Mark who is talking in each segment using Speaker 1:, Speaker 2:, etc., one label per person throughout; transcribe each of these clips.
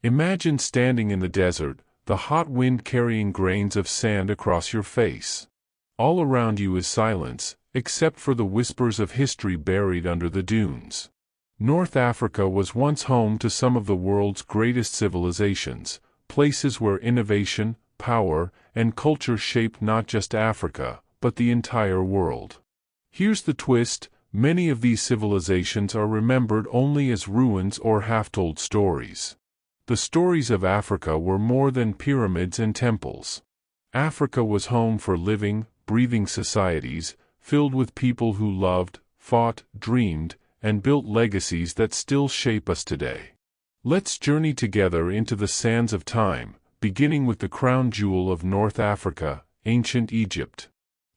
Speaker 1: Imagine standing in the desert, the hot wind carrying grains of sand across your face. All around you is silence, except for the whispers of history buried under the dunes. North Africa was once home to some of the world's greatest civilizations, places where innovation, power, and culture shaped not just Africa, but the entire world. Here's the twist: many of these civilizations are remembered only as ruins or half-told stories. The stories of Africa were more than pyramids and temples. Africa was home for living, breathing societies, filled with people who loved, fought, dreamed, and built legacies that still shape us today. Let's journey together into the sands of time, beginning with the crown jewel of North Africa, ancient Egypt.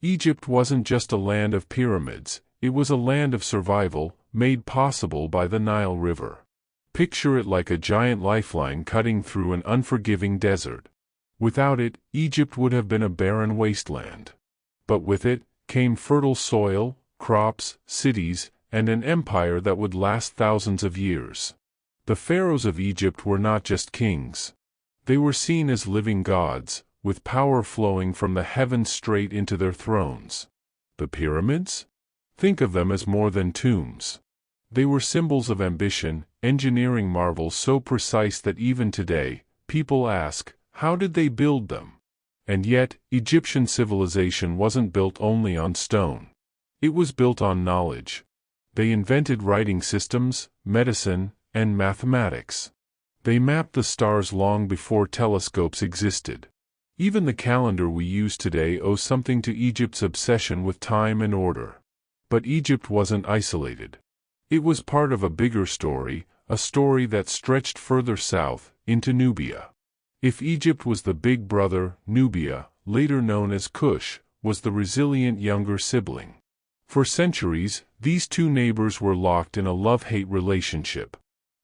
Speaker 1: Egypt wasn't just a land of pyramids, it was a land of survival, made possible by the Nile River. Picture it like a giant lifeline cutting through an unforgiving desert. Without it, Egypt would have been a barren wasteland. But with it, came fertile soil, crops, cities, and an empire that would last thousands of years. The pharaohs of Egypt were not just kings. They were seen as living gods, with power flowing from the heavens straight into their thrones. The pyramids? Think of them as more than tombs. They were symbols of ambition, engineering marvels so precise that even today, people ask, how did they build them? And yet, Egyptian civilization wasn't built only on stone. It was built on knowledge. They invented writing systems, medicine, and mathematics. They mapped the stars long before telescopes existed. Even the calendar we use today owes something to Egypt's obsession with time and order. But Egypt wasn't isolated. It was part of a bigger story, a story that stretched further south, into Nubia. If Egypt was the big brother, Nubia, later known as Kush, was the resilient younger sibling. For centuries, these two neighbors were locked in a love-hate relationship.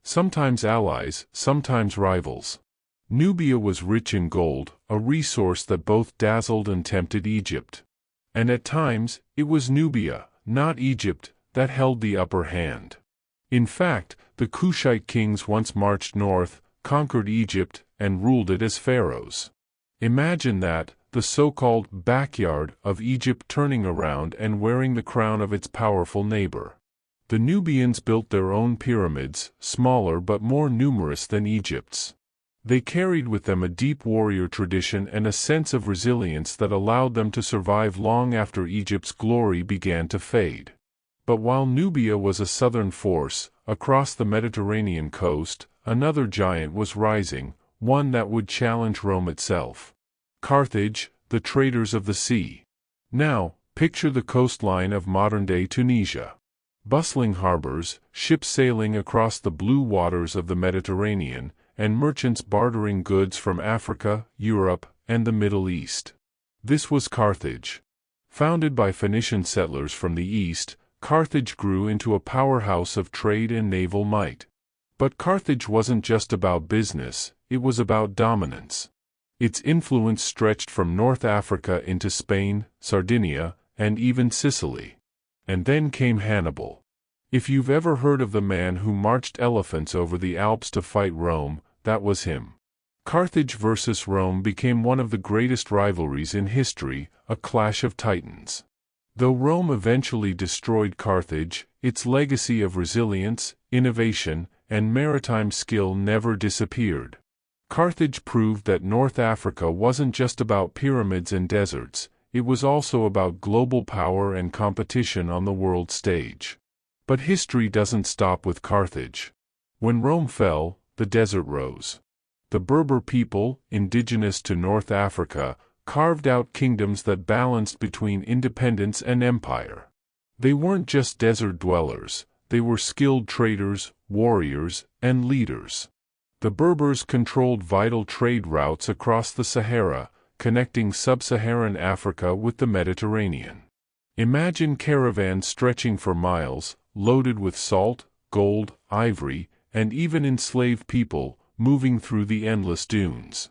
Speaker 1: Sometimes allies, sometimes rivals. Nubia was rich in gold, a resource that both dazzled and tempted Egypt. And at times, it was Nubia, not Egypt, that held the upper hand. In fact, the Kushite kings once marched north, conquered Egypt, and ruled it as pharaohs. Imagine that, the so-called backyard of Egypt turning around and wearing the crown of its powerful neighbor. The Nubians built their own pyramids, smaller but more numerous than Egypt's. They carried with them a deep warrior tradition and a sense of resilience that allowed them to survive long after Egypt's glory began to fade. But while Nubia was a southern force, across the Mediterranean coast, another giant was rising, one that would challenge Rome itself. Carthage, the traders of the sea. Now, picture the coastline of modern-day Tunisia. Bustling harbors, ships sailing across the blue waters of the Mediterranean, and merchants bartering goods from Africa, Europe, and the Middle East. This was Carthage. Founded by Phoenician settlers from the east, Carthage grew into a powerhouse of trade and naval might. But Carthage wasn't just about business, it was about dominance. Its influence stretched from North Africa into Spain, Sardinia, and even Sicily. And then came Hannibal. If you've ever heard of the man who marched elephants over the Alps to fight Rome, that was him. Carthage versus Rome became one of the greatest rivalries in history, a clash of titans. Though Rome eventually destroyed Carthage, its legacy of resilience, innovation, and maritime skill never disappeared. Carthage proved that North Africa wasn't just about pyramids and deserts, it was also about global power and competition on the world stage. But history doesn't stop with Carthage. When Rome fell, the desert rose. The Berber people, indigenous to North Africa, carved out kingdoms that balanced between independence and empire. They weren't just desert dwellers, they were skilled traders, warriors, and leaders. The Berbers controlled vital trade routes across the Sahara, connecting sub-Saharan Africa with the Mediterranean. Imagine caravans stretching for miles, loaded with salt, gold, ivory, and even enslaved people, moving through the endless dunes.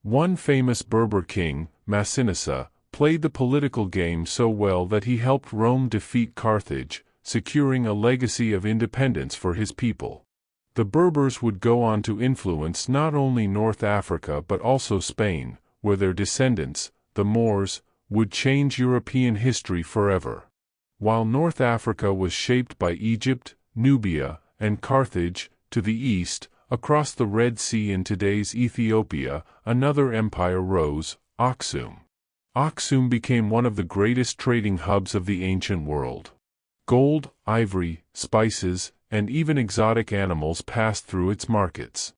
Speaker 1: One famous Berber king, Massinissa, played the political game so well that he helped Rome defeat Carthage, securing a legacy of independence for his people. The Berbers would go on to influence not only North Africa but also Spain, where their descendants, the Moors, would change European history forever. While North Africa was shaped by Egypt, Nubia, and Carthage, to the east, across the Red Sea in today's Ethiopia, another empire rose, Aksum. Aksum became one of the greatest trading hubs of the ancient world. Gold, ivory, spices, and even exotic animals passed through its markets.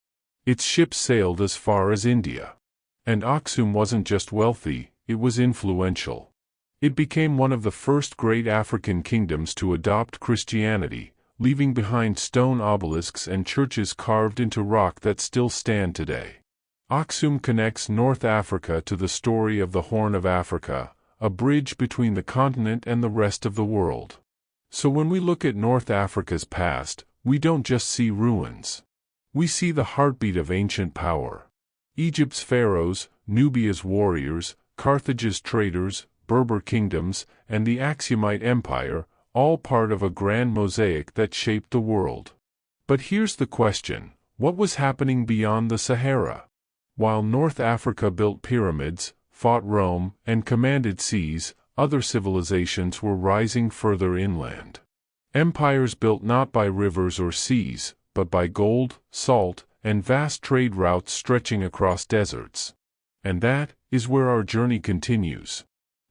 Speaker 1: Its ships sailed as far as India. And Aksum wasn't just wealthy, it was influential. It became one of the first great African kingdoms to adopt Christianity, leaving behind stone obelisks and churches carved into rock that still stand today. Aksum connects North Africa to the story of the Horn of Africa, a bridge between the continent and the rest of the world. So when we look at North Africa's past, we don't just see ruins. We see the heartbeat of ancient power. Egypt's pharaohs, Nubia's warriors, Carthage's traders, Berber kingdoms, and the Aksumite Empire, all part of a grand mosaic that shaped the world. But here's the question: what was happening beyond the Sahara? While North Africa built pyramids, fought Rome, and commanded seas, other civilizations were rising further inland. Empires built not by rivers or seas, but by gold, salt, and vast trade routes stretching across deserts. And that is where our journey continues.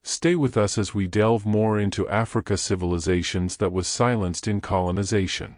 Speaker 1: Stay with us as we delve more into Africa's civilizations that was silenced in colonization.